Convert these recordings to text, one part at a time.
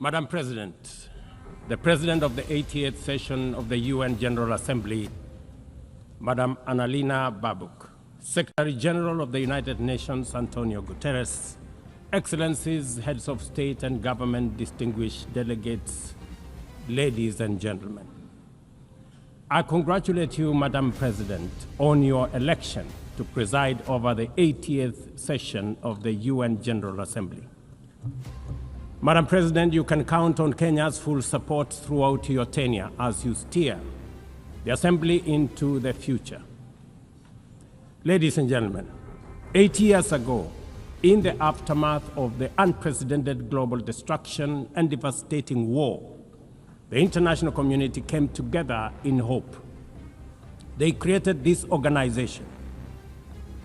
Madam President, the President of the 88th session of the UN General Assembly, Madam Annalena Baerbock, Secretary General of the United Nations, Antonio Guterres, Excellencies, Heads of State and Government, distinguished delegates, ladies and gentlemen. I congratulate you, Madam President, on your election to preside over the 80th session of the UN General Assembly. Madam President, you can count on Kenya's full support throughout your tenure as you steer the Assembly into the future. Ladies and gentlemen, 8 years ago, in the aftermath of the unprecedented global destruction and devastating war, the international community came together in hope. They created this organization,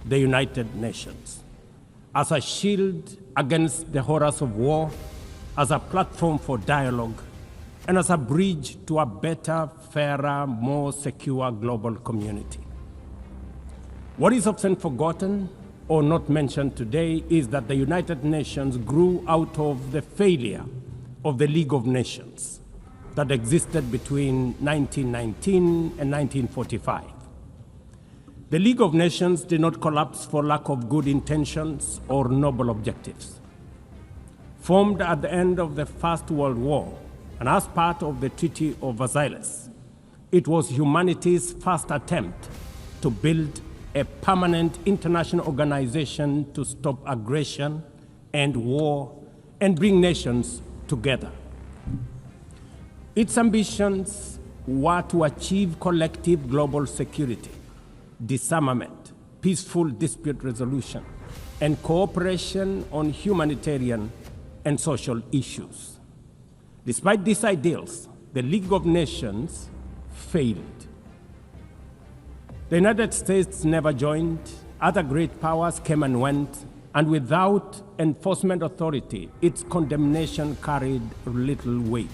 the United Nations, as a shield against the horrors of war, as a platform for dialogue, and as a bridge to a better, fairer, more secure global community. What is often forgotten or not mentioned today is that the United Nations grew out of the failure of the League of Nations that existed between 1919 and 1945. The League of Nations did not collapse for lack of good intentions or noble objectives. Formed at the end of the First World War and as part of the Treaty of Versailles, it was humanity's first attempt to build a permanent international organization to stop aggression and war and bring nations together. Its ambitions were to achieve collective global security, disarmament, peaceful dispute resolution, and cooperation on humanitarian and social issues. Despite these ideals, the League of Nations failed. The United States never joined, other great powers came and went, and without enforcement authority, its condemnation carried little weight.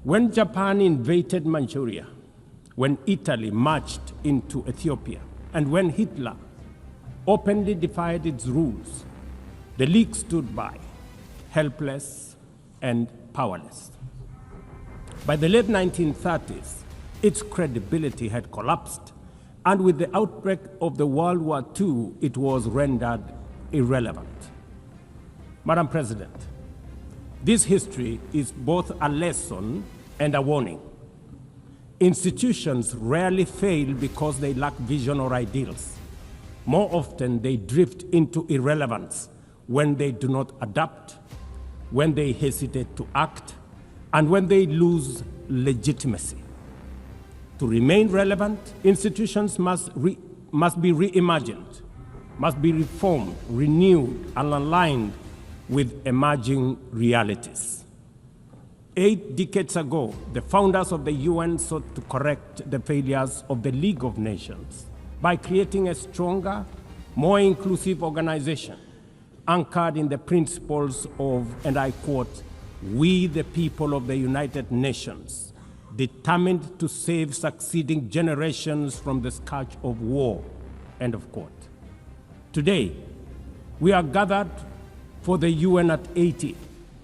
When Japan invaded Manchuria, when Italy marched into Ethiopia, and when Hitler openly defied its rules, the League stood by, helpless and powerless. By the late 1930s, its credibility had collapsed, and with the outbreak of the World War II, it was rendered irrelevant. Madam President, this history is both a lesson and a warning. Institutions rarely fail because they lack vision or ideals. More often, they drift into irrelevance when they do not adapt, when they hesitate to act, and when they lose legitimacy. To remain relevant, institutions must be reimagined, must be reformed, renewed, and aligned with emerging realities. 8 decades ago, the founders of the UN sought to correct the failures of the League of Nations by creating a stronger, more inclusive organization anchored in the principles of, and I quote, "We the people of the United Nations, determined to save succeeding generations from the scourge of war," end of quote. Today, we are gathered for the UN at 80.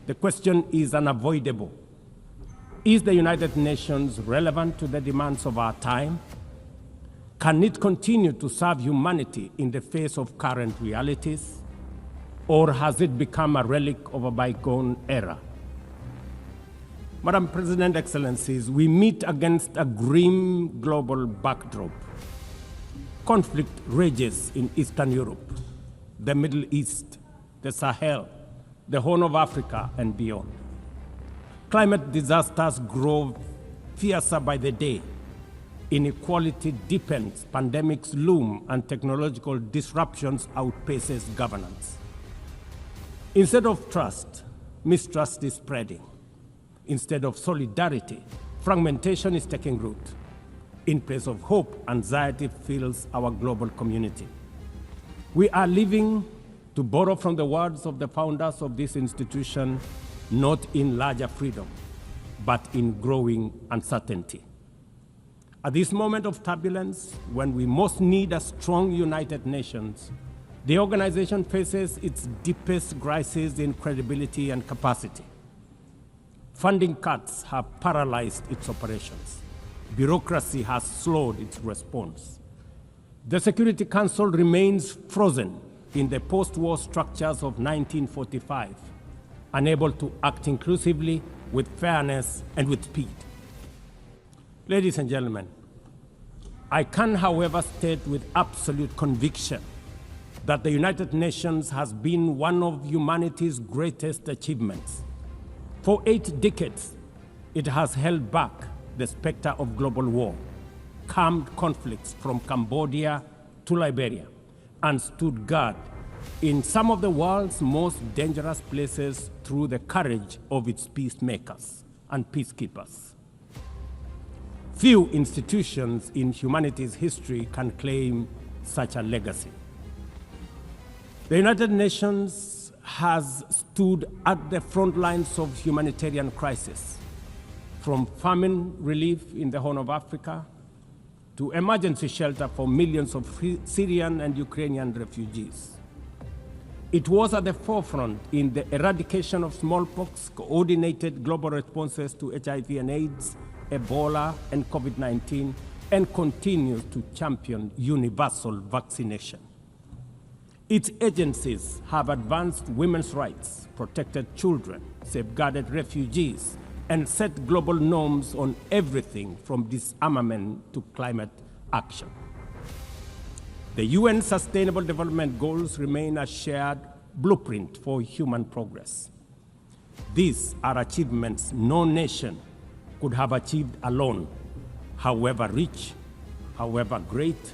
The question is unavoidable. Is the United Nations relevant to the demands of our time? Can it continue to serve humanity in the face of current realities? Or has it become a relic of a bygone era? Madam President, Excellencies, we meet against a grim global backdrop. Conflict rages in Eastern Europe, the Middle East, the Sahel, the Horn of Africa, and beyond. Climate disasters grow fiercer by the day. Inequality deepens, pandemics loom, and technological disruptions outpaces governance. Instead of trust, mistrust is spreading. Instead of solidarity, fragmentation is taking root. In place of hope, anxiety fills our global community. We are living, to borrow from the words of the founders of this institution, not in larger freedom, but in growing uncertainty. At this moment of turbulence, when we most need a strong United Nations, the organization faces its deepest crisis in credibility and capacity. Funding cuts have paralyzed its operations. Bureaucracy has slowed its response. The Security Council remains frozen in the post-war structures of 1945, unable to act inclusively, with fairness, and with speed. Ladies and gentlemen, I can, however, state with absolute conviction that the United Nations has been one of humanity's greatest achievements. For 8 decades, it has held back the specter of global war, calmed conflicts from Cambodia to Liberia, and stood guard in some of the world's most dangerous places through the courage of its peacemakers and peacekeepers. Few institutions in humanity's history can claim such a legacy. The United Nations has stood at the front lines of humanitarian crisis, from famine relief in the Horn of Africa to emergency shelter for millions of Syrian and Ukrainian refugees. It was at the forefront in the eradication of smallpox, coordinated global responses to HIV and AIDS, Ebola, and COVID-19, and continues to champion universal vaccination. Its agencies have advanced women's rights, protected children, safeguarded refugees, and set global norms on everything from disarmament to climate action. The UN Sustainable Development Goals remain a shared blueprint for human progress. These are achievements no nation could have achieved alone, however rich, however great,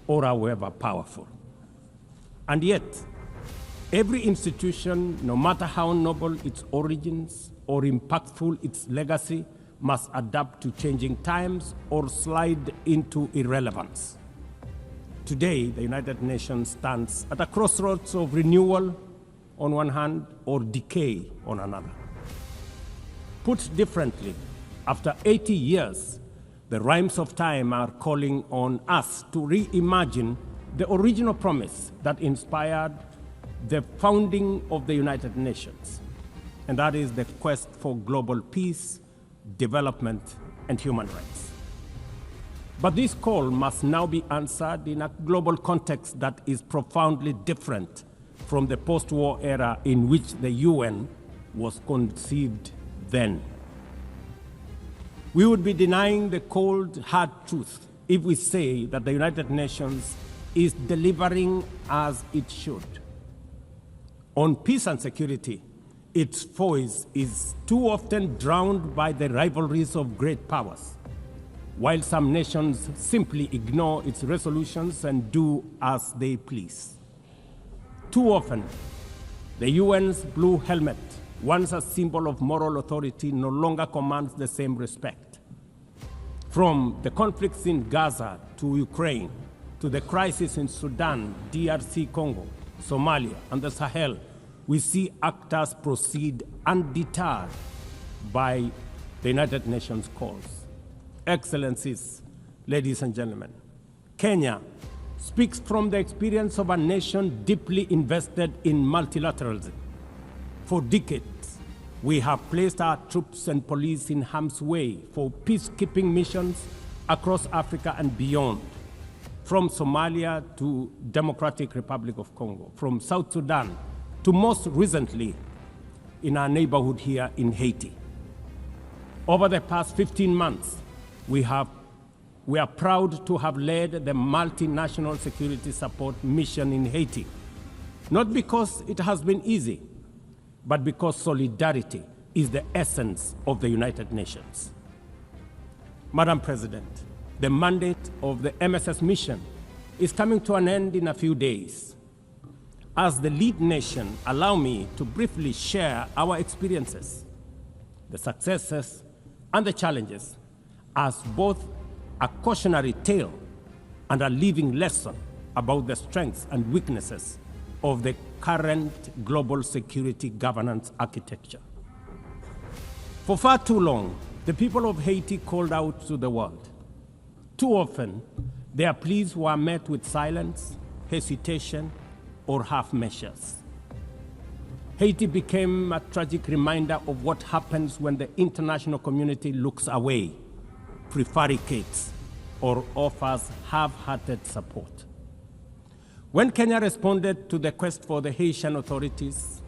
or however powerful. And yet, every institution, no matter how noble its origins or impactful its legacy, must adapt to changing times or slide into irrelevance. Today, the United Nations stands at a crossroads of renewal on one hand or decay on another. Put differently, after 80 years, the rhymes of time are calling on us to reimagine the original promise that inspired the founding of the United Nations, and that is the quest for global peace, development, and human rights. But this call must now be answered in a global context that is profoundly different from the post-war era in which the UN was conceived then. We would be denying the cold, hard truth if we say that the United Nations is delivering as it should. On peace and security, its voice is too often drowned by the rivalries of great powers, while some nations simply ignore its resolutions and do as they please. Too often, the UN's blue helmet, once a symbol of moral authority, no longer commands the same respect. From the conflicts in Gaza to Ukraine, to the crisis in Sudan, DRC Congo, Somalia, and the Sahel, we see actors proceed undeterred by the United Nations calls. Excellencies, ladies and gentlemen, Kenya speaks from the experience of a nation deeply invested in multilateralism. For decades, we have placed our troops and police in harm's way for peacekeeping missions across Africa and beyond, from Somalia to Democratic Republic of Congo, from South Sudan to most recently in our neighborhood here in Haiti. Over the past 15 months, we are proud to have led the multinational security support mission in Haiti, not because it has been easy, but because solidarity is the essence of the United Nations. Madam President, the mandate of the MSS mission is coming to an end in a few days. As the lead nation, allow me to briefly share our experiences, the successes and the challenges, as both a cautionary tale and a living lesson about the strengths and weaknesses of the current global security governance architecture. For far too long, the people of Haiti called out to the world. Too often, their pleas were met with silence, hesitation, or half measures. Haiti became a tragic reminder of what happens when the international community looks away, prevaricates, or offers half-hearted support. When Kenya responded to the quest for the Haitian authorities,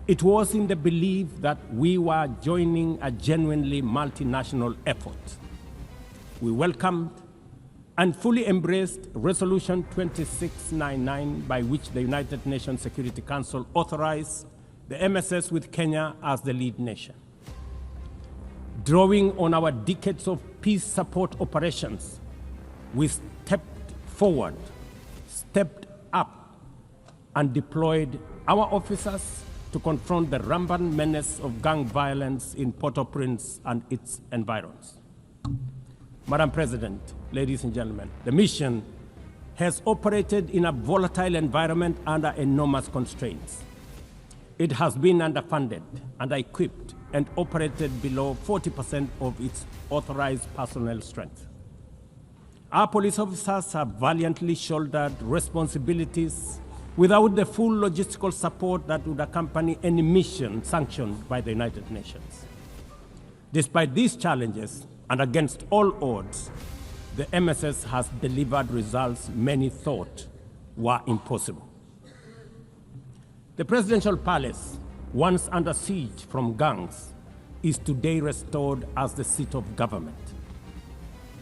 it was in the belief that we were joining a genuinely multinational effort. We welcomed and fully embraced Resolution 2699, by which the United Nations Security Council authorized the MSS with Kenya as the lead nation. Drawing on our decades of peace support operations, we stepped forward, stepped up, and deployed our officers to confront the rampant menace of gang violence in Port-au-Prince and its environs. Madam President, ladies and gentlemen, the mission has operated in a volatile environment under enormous constraints. It has been underfunded, under-equipped, and operated below 40% of its authorized personnel strength. Our police officers have valiantly shouldered responsibilities without the full logistical support that would accompany any mission sanctioned by the United Nations. Despite these challenges, and against all odds, the MSS has delivered results many thought were impossible. The presidential palace, once under siege from gangs, is today restored as the seat of government.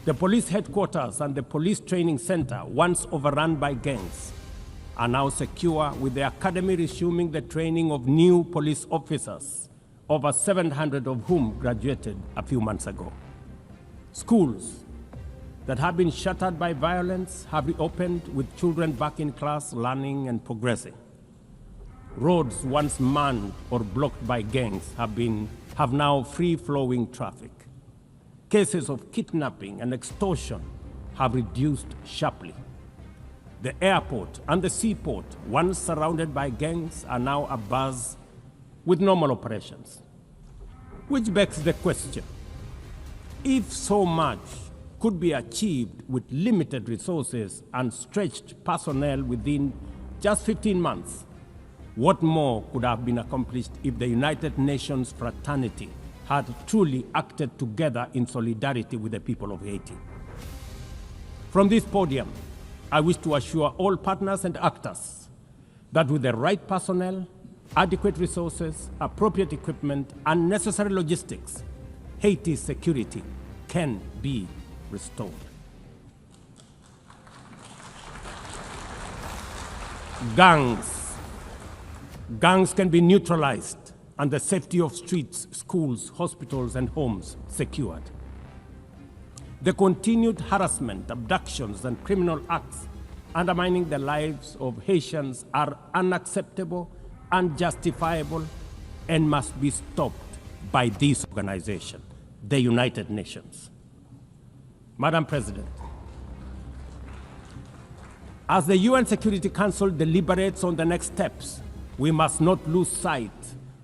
The police headquarters and the police training center, once overrun by gangs, are now secure, with the academy resuming the training of new police officers, over 700 of whom graduated a few months ago. Schools that have been shattered by violence have reopened, with children back in class, learning and progressing. Roads once manned or blocked by gangs have now free-flowing traffic. Cases of kidnapping and extortion have reduced sharply. The airport and the seaport, once surrounded by gangs, are now abuzz with normal operations. Which begs the question, if so much could be achieved with limited resources and stretched personnel within just 15 months, what more could have been accomplished if the United Nations fraternity had truly acted together in solidarity with the people of Haiti? From this podium, I wish to assure all partners and actors that with the right personnel, adequate resources, appropriate equipment, and necessary logistics, Haiti's security can be restored. Gangs can be neutralized and the safety of streets, schools, hospitals, and homes secured. The continued harassment, abductions, and criminal acts undermining the lives of Haitians are unacceptable, unjustifiable, and must be stopped by this organization, the United Nations. Madam President, as the UN Security Council deliberates on the next steps, we must not lose sight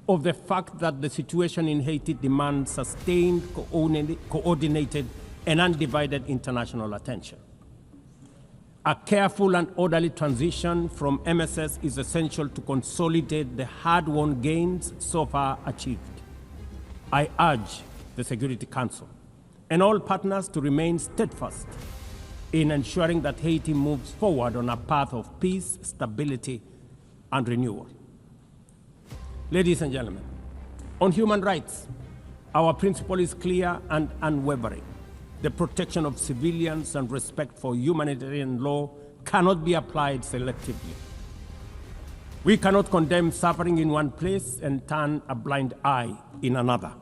of the fact that the situation in Haiti demands sustained, coordinated, and undivided international attention. A careful and orderly transition from MSS is essential to consolidate the hard-won gains so far achieved. I urge the Security Council and all partners to remain steadfast in ensuring that Haiti moves forward on a path of peace, stability, and renewal. Ladies and gentlemen, on human rights, our principle is clear and unwavering. The protection of civilians and respect for humanitarian law cannot be applied selectively. We cannot condemn suffering in one place and turn a blind eye in another.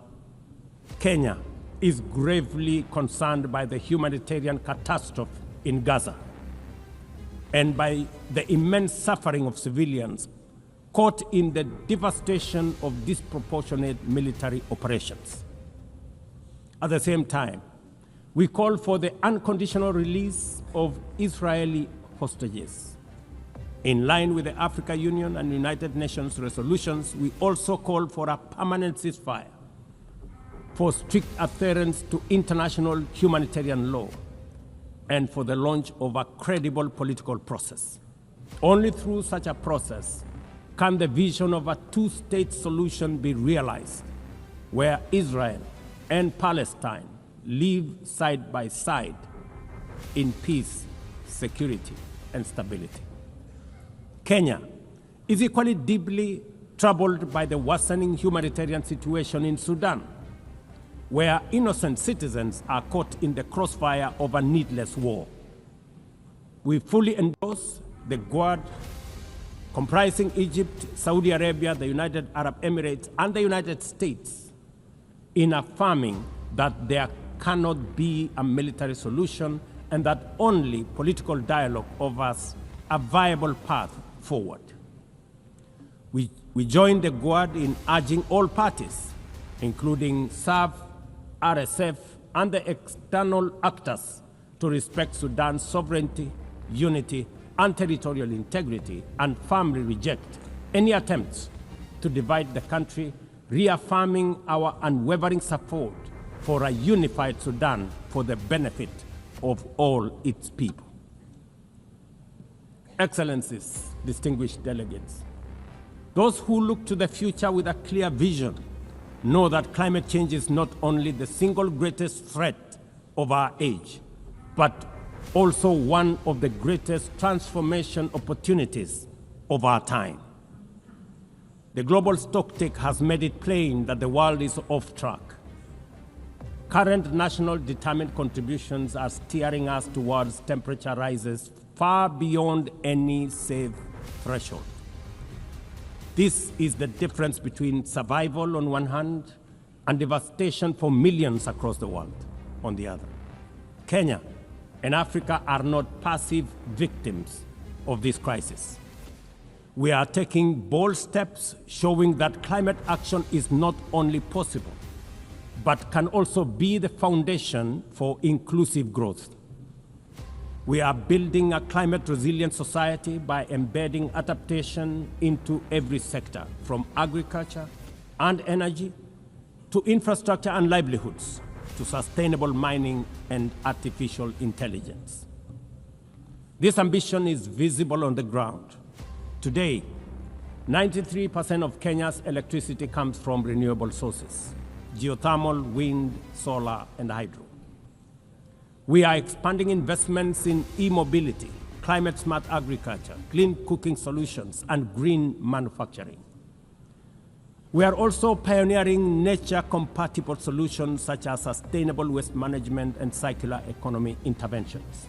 Kenya is gravely concerned by the humanitarian catastrophe in Gaza and by the immense suffering of civilians caught in the devastation of disproportionate military operations. At the same time, we call for the unconditional release of Israeli hostages. In line with the African Union and United Nations resolutions, we also call for a permanent ceasefire, for strict adherence to international humanitarian law, and for the launch of a credible political process. Only through such a process can the vision of a two-state solution be realized, where Israel and Palestine live side by side in peace, security, and stability. Kenya is equally deeply troubled by the worsening humanitarian situation in Sudan, where innocent citizens are caught in the crossfire of a needless war. We fully endorse the Quad, comprising Egypt, Saudi Arabia, the United Arab Emirates, and the United States, in affirming that there cannot be a military solution and that only political dialogue offers a viable path forward. We join the Quad in urging all parties, including SAF, RSF, and the external actors, to respect Sudan's sovereignty, unity, and territorial integrity, and firmly reject any attempts to divide the country, reaffirming our unwavering support for a unified Sudan for the benefit of all its people. Excellencies, distinguished delegates, those who look to the future with a clear vision know that climate change is not only the single greatest threat of our age, but also one of the greatest transformation opportunities of our time. The global stocktake has made it plain that the world is off track. Current national determined contributions are steering us towards temperature rises far beyond any safe threshold. This is the difference between survival on one hand and devastation for millions across the world on the other. Kenya and Africa are not passive victims of this crisis. We are taking bold steps showing that climate action is not only possible, but can also be the foundation for inclusive growth. We are building a climate-resilient society by embedding adaptation into every sector, from agriculture and energy to infrastructure and livelihoods, to sustainable mining and artificial intelligence. This ambition is visible on the ground. Today, 93% of Kenya's electricity comes from renewable sources: geothermal, wind, solar, and hydro. We are expanding investments in e-mobility, climate-smart agriculture, clean cooking solutions, and green manufacturing. We are also pioneering nature-compatible solutions such as sustainable waste management and circular economy interventions.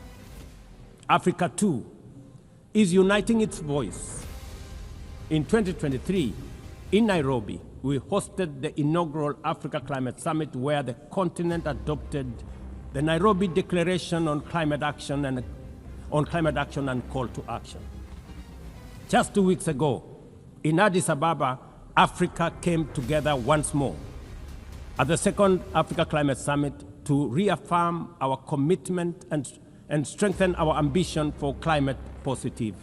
Africa, too, is uniting its voice. In 2023, in Nairobi, we hosted the inaugural Africa Climate Summit, where the continent adopted the Nairobi Declaration on Climate Action and Call to Action. Just 2 weeks ago, in Addis Ababa, Africa came together once more at the second Africa Climate Summit to reaffirm our commitment and strengthen our ambition for climate-positive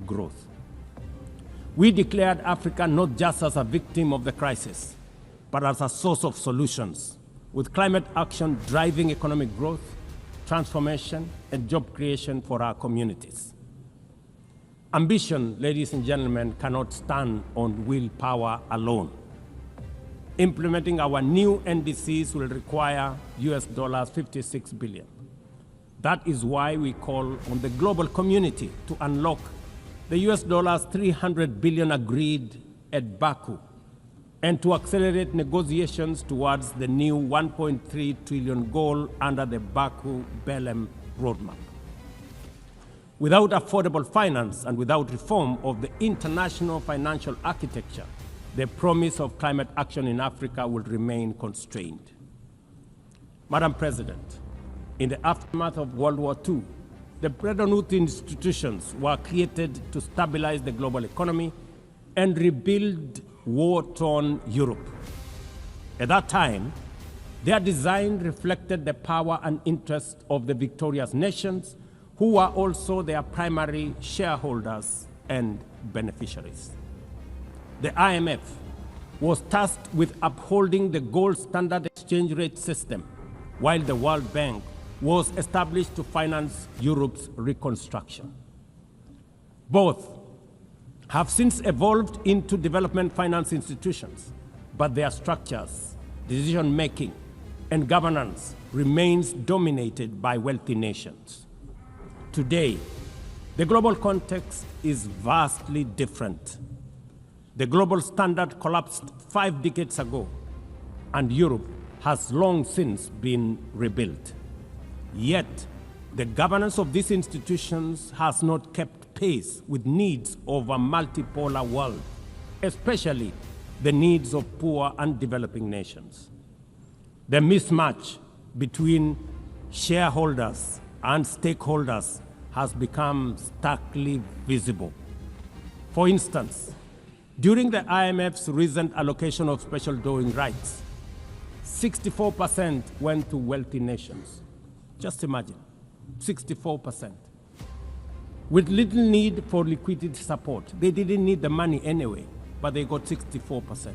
growth. We declared Africa not just as a victim of the crisis, but as a source of solutions, with climate action driving economic growth, transformation, and job creation for our communities. Ambition, ladies and gentlemen, cannot stand on willpower alone. Implementing our new NDCs will require $56 billion. That is why we call on the global community to unlock the $300 billion agreed at Baku, and to accelerate negotiations towards the new $1.3 trillion goal under the Baku-Belém roadmap. Without affordable finance and without reform of the international financial architecture, the promise of climate action in Africa will remain constrained. Madam President, in the aftermath of World War II, the Bretton Woods institutions were created to stabilize the global economy and rebuild war-torn Europe. At that time, their design reflected the power and interests of the victorious nations, who were also their primary shareholders and beneficiaries. The IMF was tasked with upholding the gold standard exchange rate system, while the World Bank was established to finance Europe's reconstruction. Both have since evolved into development finance institutions, but their structures, decision-making, and governance remains dominated by wealthy nations. Today, the global context is vastly different. The global standard collapsed 5 decades ago, and Europe has long since been rebuilt. Yet, the governance of these institutions has not kept pace with needs of a multipolar world, especially the needs of poor and developing nations. The mismatch between shareholders and stakeholders has become starkly visible. For instance, during the IMF's recent allocation of special drawing rights, 64% went to wealthy nations. Just imagine, 64%. With little need for liquidity support. They didn't need the money anyway, but they got 64%.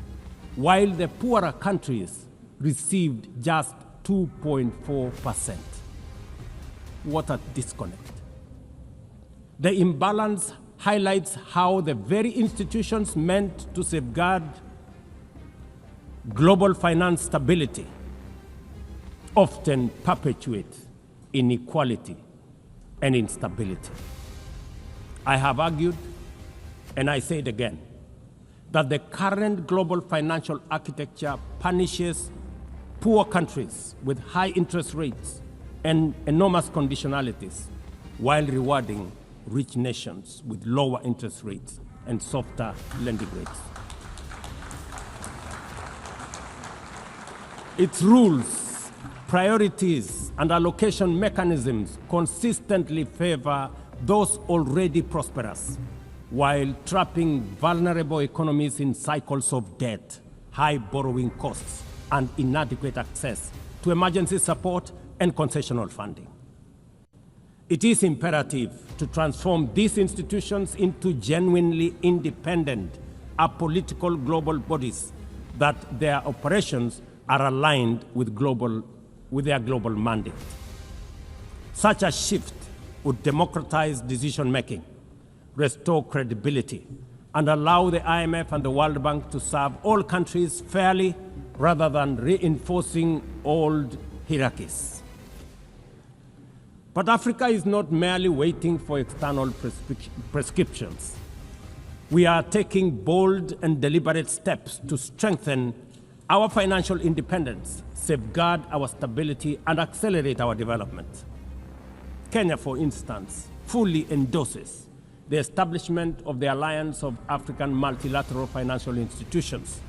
While the poorer countries received just 2.4%. What a disconnect. The imbalance highlights how the very institutions meant to safeguard global finance stability often perpetuate inequality and instability. I have argued, and I say it again, that the current global financial architecture punishes poor countries with high interest rates and enormous conditionalities, while rewarding rich nations with lower interest rates and softer lending rates. Its rules, priorities, and allocation mechanisms consistently favor those already prosperous, while trapping vulnerable economies in cycles of debt, high borrowing costs, and inadequate access to emergency support and concessional funding. It is imperative to transform these institutions into genuinely independent, apolitical global bodies that their operations are aligned with their global mandate. Such a shift would democratize decision-making, restore credibility, and allow the IMF and the World Bank to serve all countries fairly rather than reinforcing old hierarchies. But Africa is not merely waiting for external prescriptions. We are taking bold and deliberate steps to strengthen our financial independence, safeguard our stability, and accelerate our development. Kenya, for instance, fully endorses the establishment of the Alliance of African Multilateral Financial Institutions,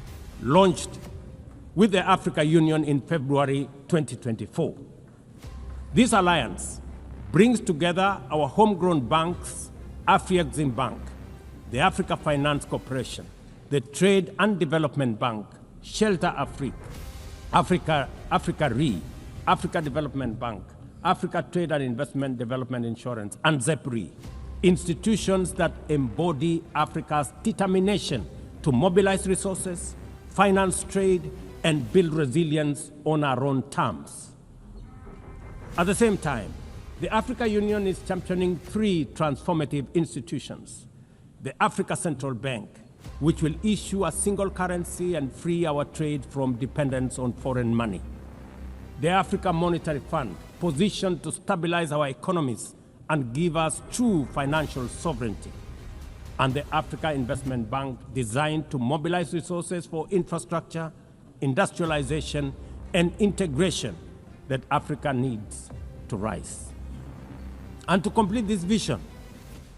launched with the Africa Union in February 2024. This alliance brings together our homegrown banks, Afrexim Bank, the Africa Finance Corporation, the Trade and Development Bank, Shelter Africa Re, Africa Development Bank, Africa Trade and Investment Development Insurance, and ZEPRI, institutions that embody Africa's determination to mobilize resources, finance trade, and build resilience on our own terms. At the same time, the Africa Union is championing 3 transformative institutions: the Africa Central Bank, which will issue a single currency and free our trade from dependence on foreign money; the Africa Monetary Fund, positioned to stabilize our economies and give us true financial sovereignty; and the Africa Investment Bank, designed to mobilize resources for infrastructure, industrialization, and integration that Africa needs to rise. And to complete this vision,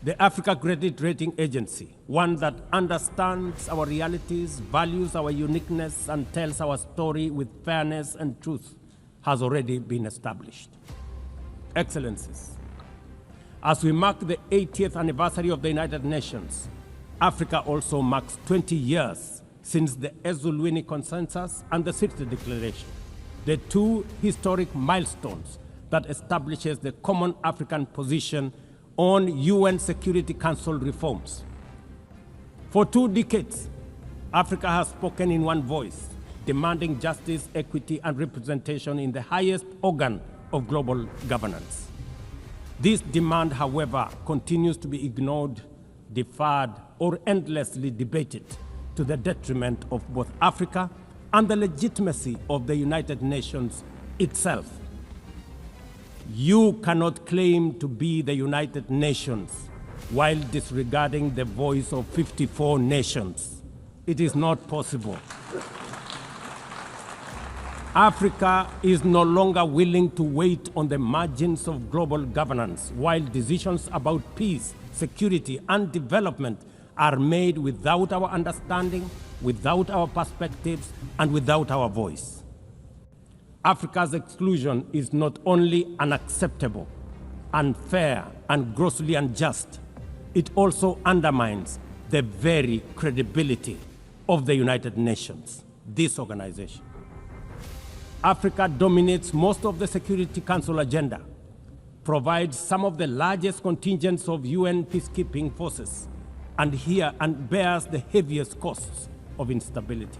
the Africa Credit Rating Agency, one that understands our realities, values our uniqueness, and tells our story with fairness and truth, has already been established. Excellencies, as we mark the 80th anniversary of the United Nations, Africa also marks 20 years since the Ezulwini Consensus and the Sirte Declaration, the 2 historic milestones that establishes the common African position on UN Security Council reforms. For 2 decades, Africa has spoken in one voice, demanding justice, equity, and representation in the highest organ of global governance. This demand, however, continues to be ignored deferred, or endlessly debated to the detriment of both Africa and the legitimacy of the United Nations itself. You cannot claim to be the United Nations while disregarding the voice of 54 nations. It is not possible. Africa is no longer willing to wait on the margins of global governance while decisions about peace, security, and development are made without our understanding, without our perspectives, and without our voice. Africa's exclusion is not only unacceptable, unfair, and grossly unjust, it also undermines the very credibility of the United Nations, this organization. Africa dominates most of the Security Council agenda, provides some of the largest contingents of UN peacekeeping forces, and bears the heaviest costs of instability.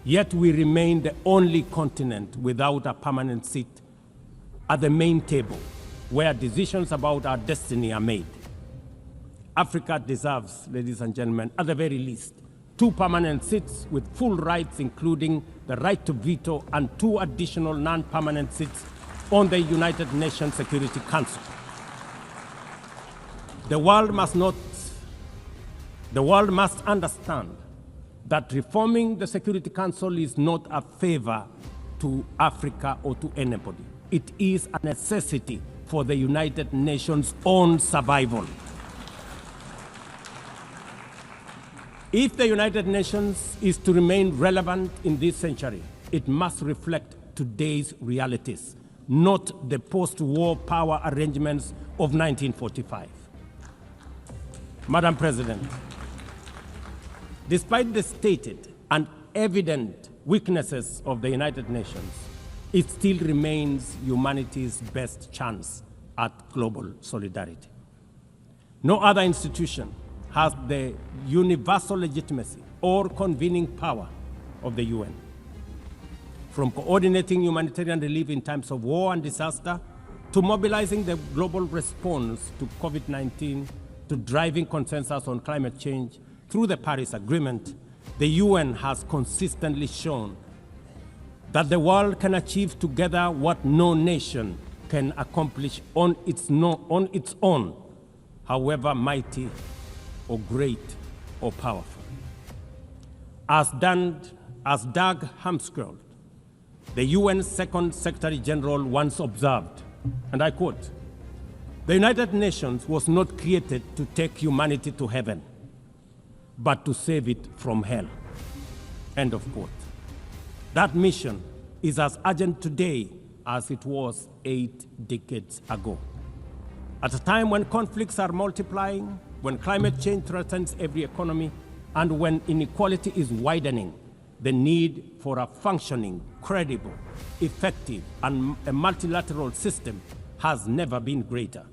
Yet we remain the only continent without a permanent seat at the main table where decisions about our destiny are made. Africa deserves, ladies and gentlemen, at the very least, 2 permanent seats with full rights, including the right to veto, and 2 additional non-permanent seats on the United Nations Security Council. The world must understand that reforming the Security Council is not a favor to Africa or to anybody. It is a necessity for the United Nations' own survival. If the United Nations is to remain relevant in this century, it must reflect today's realities, not the post-war power arrangements of 1945. Madam President, despite the stated and evident weaknesses of the United Nations, it still remains humanity's best chance at global solidarity. No other institution has the universal legitimacy or convening power of the UN. From coordinating humanitarian relief in times of war and disaster, to mobilizing the global response to COVID-19, to driving consensus on climate change through the Paris Agreement, the UN has consistently shown that the world can achieve together what no nation can accomplish on its own, however mighty or great or powerful. As Dag Hammarskjöld, the UN's Second Secretary General, once observed, and I quote, "The United Nations was not created to take humanity to heaven, but to save it from hell." End of quote. That mission is as urgent today as it was 8 decades ago. At a time when conflicts are multiplying, when climate change threatens every economy, and when inequality is widening, the need for a functioning, credible, effective, and a multilateral system has never been greater.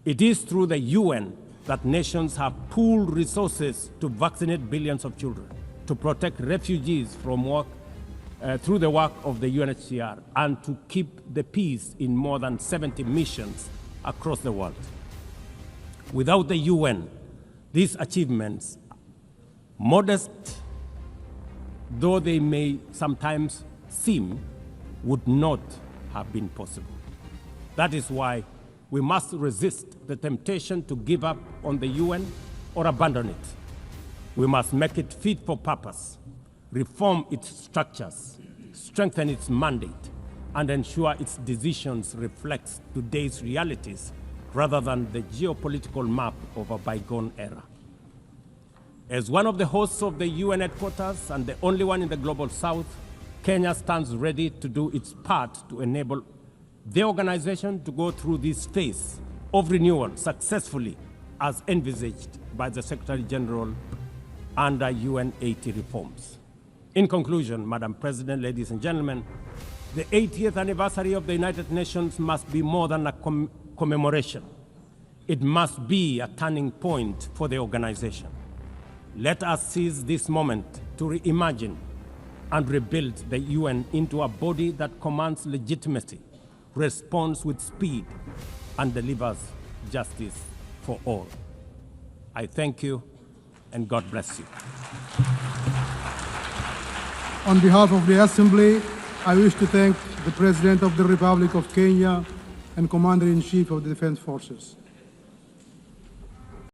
It is through the UN that nations have pooled resources to vaccinate billions of children, to protect refugees from through the work of the UNHCR, and to keep the peace in more than 70 missions across the world. Without the UN, these achievements, modest though they may sometimes seem, would not have been possible. That is why we must resist the temptation to give up on the UN or abandon it. We must make it fit for purpose, reform its structures, strengthen its mandate, and ensure its decisions reflect today's realities rather than the geopolitical map of a bygone era. As one of the hosts of the UN headquarters and the only one in the Global South, Kenya stands ready to do its part to enable the organization to go through this phase of renewal successfully as envisaged by the Secretary General under UN 80 reforms. In conclusion, Madam President, ladies and gentlemen, the 80th anniversary of the United Nations must be more than a commemoration. It must be a turning point for the organization. Let us seize this moment to reimagine and rebuild the UN into a body that commands legitimacy, responds with speed, and delivers justice for all. I thank you, and God bless you. On behalf of the Assembly, I wish to thank the President of the Republic of Kenya and Commander-in-Chief of the Defense Forces.